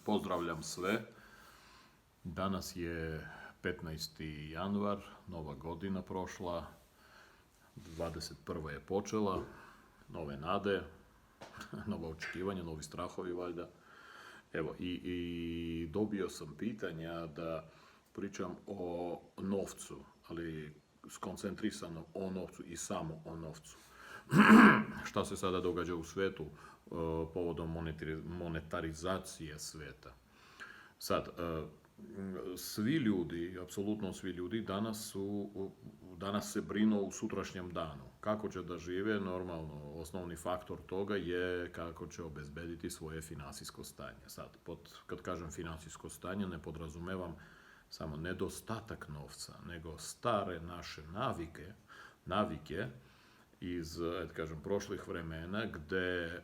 Pozdravljam sve. Danas je 15. januar, nova godina prošla, 21. je počela, nove nade, nova očekivanja, novi strahovi valjda. Evo, i dobio sam pitanja da pričam o novcu, ali skoncentrisano o novcu i samo o novcu. Šta se sada događa u svijetu povodom monetarizacije svijeta. Sad, svi ljudi, apsolutno svi ljudi, danas se brinu u sutrašnjem danu. Kako će da žive, normalno, osnovni faktor toga je kako će obezbediti svoje financijsko stanje. Sad, kad kažem financijsko stanje, ne podrazumevam samo nedostatak novca, nego stare naše navike iz, prošlih vremena, gde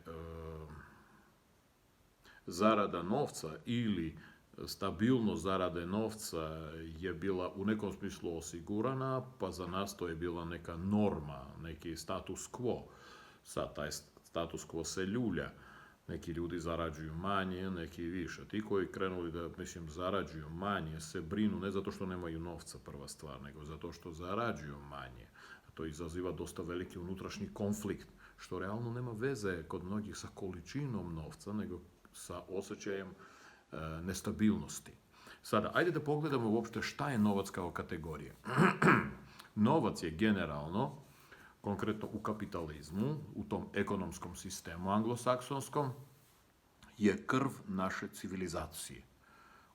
zarada novca ili stabilnost zarade novca je bila u nekom smislu osigurana, pa za nas to je bila neka norma, neki status quo. Sad taj status quo se ljulja. Neki ljudi zarađuju manje, neki više. Ti koji krenuli da, zarađuju manje, se brinu ne zato što nemaju novca, prva stvar, nego zato što zarađuju manje. To izaziva dosta veliki unutrašnji konflikt, što realno nema veze kod mnogih sa količinom novca, nego sa osjećajem nestabilnosti. Sada, ajde da pogledamo uopšte šta je novac kao kategorija. Novac je generalno, konkretno u kapitalizmu, u tom ekonomskom sistemu anglosaksonskom, je krv naše civilizacije.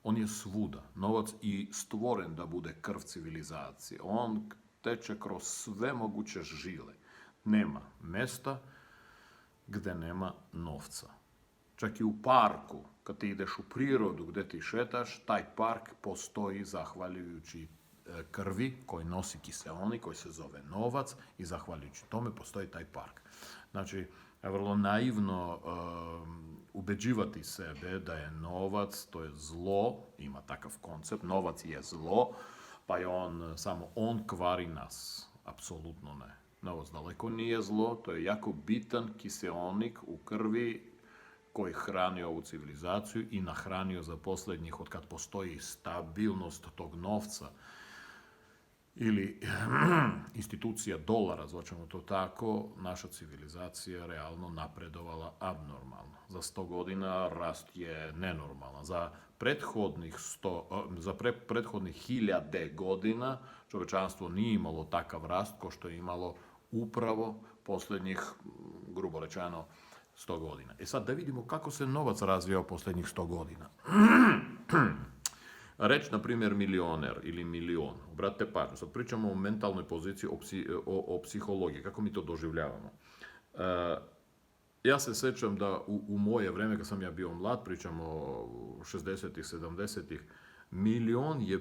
On je svuda. Novac i stvoren da bude krv civilizacije. On teče kroz sve moguće žile. Nema mesta gde nema novca. Čak i u parku, kad ti ideš u prirodu gde ti šetaš, taj park postoji zahvaljujući krvi koji nosi kiseonik, koji se zove novac, i zahvaljujući tome postoji taj park. Znači, je vrlo naivno ubeđivati sebe da je novac, to je zlo, ima takav koncept, novac je zlo, pa je samo on kvari nas. Apsolutno ne. Novac daleko nije zlo, to je jako bitan kiseonik u krvi koji hrani ovu civilizaciju i nahranio za posljednjih, od kad postoji stabilnost tog novca ili institucija dolara, zvaćemo to tako, naša civilizacija realno napredovala abnormalno. Za 100 godina rast je nenormalan. Za prethodnih 1000 godina čovečanstvo nije imalo takav rast ko što je imalo upravo posljednjih, grubo rečeno, 100 godina. Sad da vidimo kako se novac razvijao posljednjih 100 godina. Reč, na primjer, milioner ili milion. Obratite pažnju, sad pričamo o mentalnoj poziciji, o psihologiji, kako mi to doživljavamo. Ja se sećam da u moje vreme, kad sam ja bio mlad, pričamo o 60-ih, 70-ih, milion je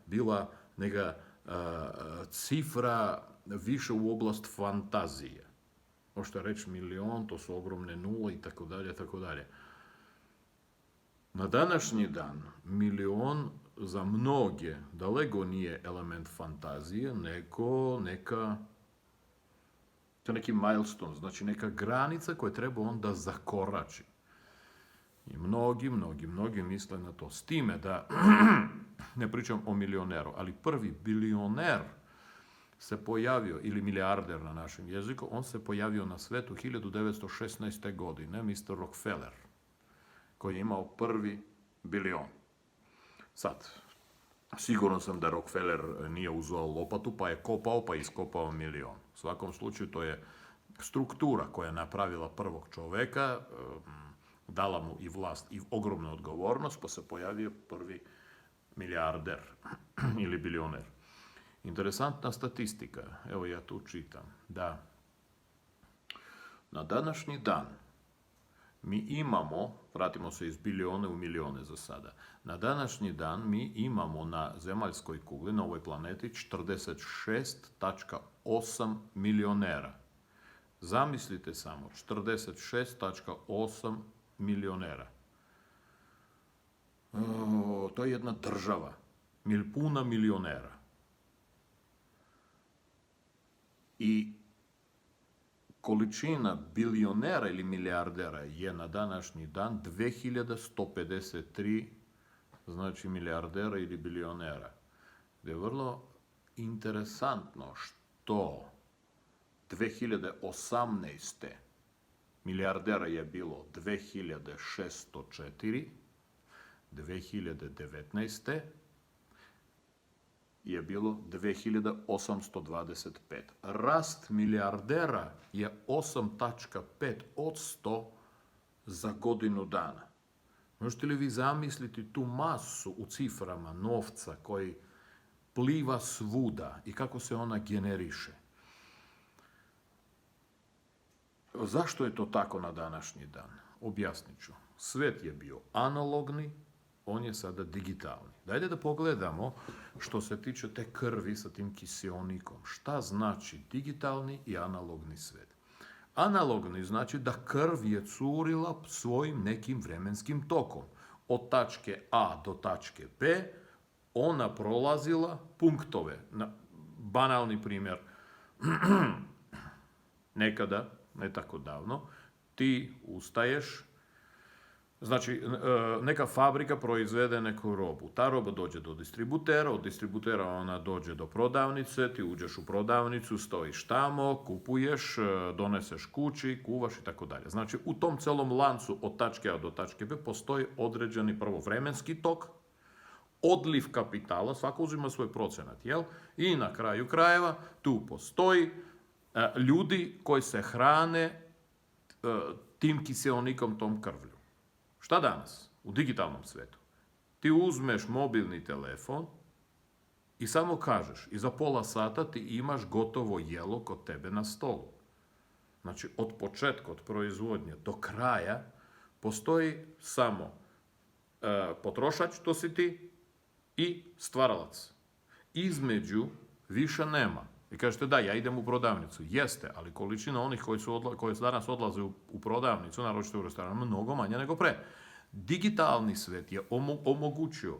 bila neka cifra više u oblast fantazije. Možete reći milion, to su ogromne nule i tako dalje, tako dalje. Na današnji dan milion za mnoge daleko nije element fantazije, nego neki milestone, znači neka granica koju treba onda zakorači. I mnogi misle na to. S time da, ne pričam o milioneru, ali prvi bilioner se pojavio, ili milijarder na našem jeziku, on se pojavio na svetu 1916. godine, Mr. Rockefeller, koji je imao prvi bilion. Sad, siguran sam da Rockefeller nije uzeo lopatu, pa je kopao, pa iskopao milion. U svakom slučaju, to je struktura koja je napravila prvog čoveka, dala mu i vlast i ogromnu odgovornost, pa se pojavio prvi milijarder ili bilioner. Interesantna statistika, evo ja tu čitam, da na današnji dan mi imamo, vratimo se iz bilione u milione za sada, na današnji dan mi imamo na zemaljskoj kugli, na ovoj planeti, 46,8 milionera. Zamislite samo, 46,8 milionera. To je jedna država, puna milionera. I količina bilionera ili milijardera je na današnji dan 2153, znači milijardera ili bilionera. Je vrlo interesantno što 2018. milijardera je bilo 2604, 2019. je bilo 2825. Rast milijardera je 8,5% za godinu dana. Možete li vi zamisliti tu masu u ciframa novca koji pliva svuda i kako se ona generiše? Zašto je to tako na današnji dan? Objasnit ću. Svet je bio analogni, on je sada digitalni. Dajde da pogledamo što se tiče te krvi sa tim kiseonikom. Šta znači digitalni i analogni svet? Analogni znači da krv je curila svojim nekim vremenskim tokom. Od tačke A do tačke B ona prolazila punktove. Banalni primjer. Nekada, ne tako davno, ti ustaješ, znači neka fabrika proizvede neku robu. Ta roba dođe do distributera, od distributera ona dođe do prodavnice, ti uđeš u prodavnicu, stojiš tamo, kupuješ, doneseš kući, kuvaš i tako dalje. Znači u tom celom lancu od tačke A do tačke B postoji određeni prvo vremenski tok, odliv kapitala, svako uzima svoj procenat, jel? I na kraju krajeva tu postoji ljudi koji se hrane tim kiseonikom, tom krvlju. Šta danas? U digitalnom svetu. Ti uzmeš mobilni telefon i samo kažeš, i za pola sata ti imaš gotovo jelo kod tebe na stolu. Znači, od početka, od proizvodnje do kraja, postoji samo potrošač, to si ti, i stvaralac. Između više nema. I kažete, da, ja idem u prodavnicu. Jeste, ali količina onih koji danas odlaze u prodavnicu, naročito u restoranu, mnogo manja nego pre. Digitalni svet je omogućio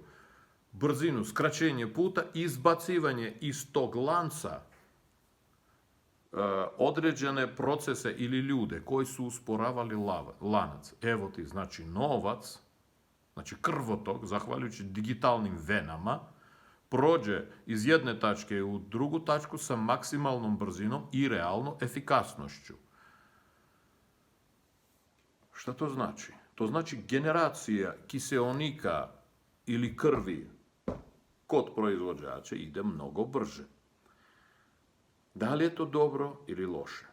brzinu, skraćenje puta, izbacivanje iz tog lanca određene procese ili ljude koji su usporavali lanac. Evo ti, znači, novac, znači krvotok, zahvaljujući digitalnim venama, prođe iz jedne tačke u drugu tačku sa maksimalnom brzinom i realno efikasnošću. Šta to znači? To znači generacija kiseonika ili krvi kod proizvođača ide mnogo brže. Da li je to dobro ili loše?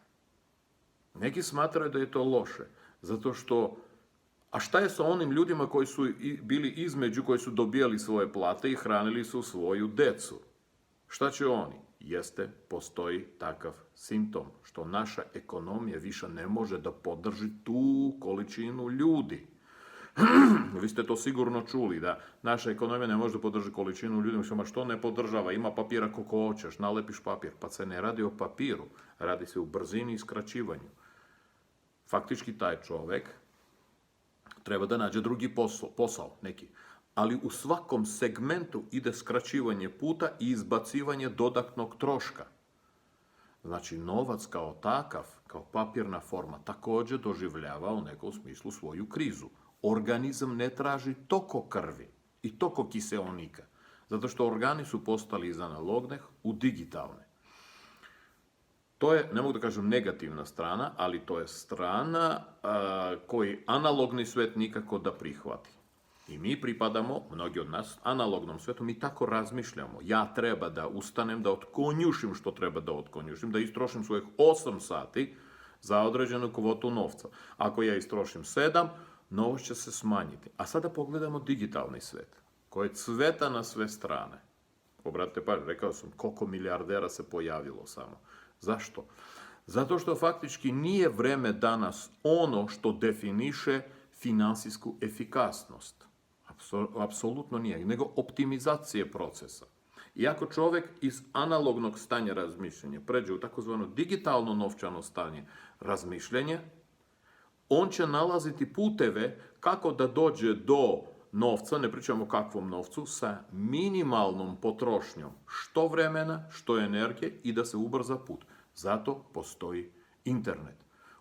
Neki smatraju da je to loše, zato što a šta je sa onim ljudima koji su bili između, koji su dobijali svoje plate i hranili su svoju decu? Šta će oni? Jeste, postoji takav simptom, što naša ekonomija više ne može da podrži tu količinu ljudi. Vi ste to sigurno čuli, da naša ekonomija ne može da podrži količinu ljudi. Mislim, što ne podržava? Ima papira koliko hoćeš, nalepiš papir. Pa se ne radi o papiru, radi se o brzini i skraćivanju. Faktički taj čovek treba da nađe drugi posao, neki. Ali u svakom segmentu ide skraćivanje puta i izbacivanje dodatnog troška. Znači, novac kao takav, kao papirna forma, također doživljava u nekom smislu svoju krizu. Organizam ne traži toko krvi i toko kiseonika, zato što organi su postali iz analogne u digitalne. To je, ne mogu da kažem negativna strana, ali to je strana koji analogni svet nikako da prihvati. I mi pripadamo, mnogi od nas, analognom svetu, mi tako razmišljamo. Ja treba da ustanem, da otkonjušim što treba da otkonjušim, da istrošim svojih 8 sati za određenu kvotu novca. Ako ja istrošim 7, novac će se smanjiti. A sada pogledamo digitalni svet, koji cveta na sve strane. Obratite pažnju, rekao sam koliko milijardera se pojavilo samo. Zašto? Zato što faktički nije vreme danas ono što definiše finansijsku efikasnost. Apsolutno nije, nego optimizacije procesa. I ako čovjek iz analognog stanja razmišljanja pređe u takozvano digitalno novčano stanje razmišljanja, on će nalaziti puteve kako da dođe do novca, ne pričamo o kakvom novcu, sa minimalnom potrošnjom što vremena, što energije i da se ubrza put. Zato postoji internet.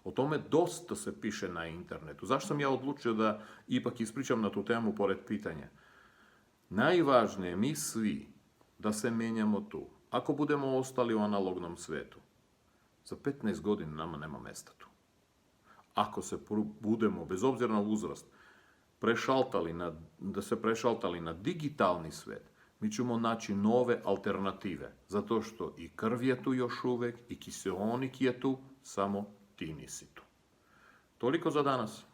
O tome dosta se piše na internetu. Zašto sam ja odlučio da ipak ispričam na tu temu pored pitanja? Najvažnije mi svi da se menjamo tu. Ako budemo ostali u analognom svetu, za 15 godina nama nema mesta tu. Ako se budemo, bez obzira na uzrast, da se prešaltali na digitalni svet, mi ćemo naći nove alternative. Zato što i krv je tu još uvek, i kiseonik je tu, samo ti nisi tu. Toliko za danas.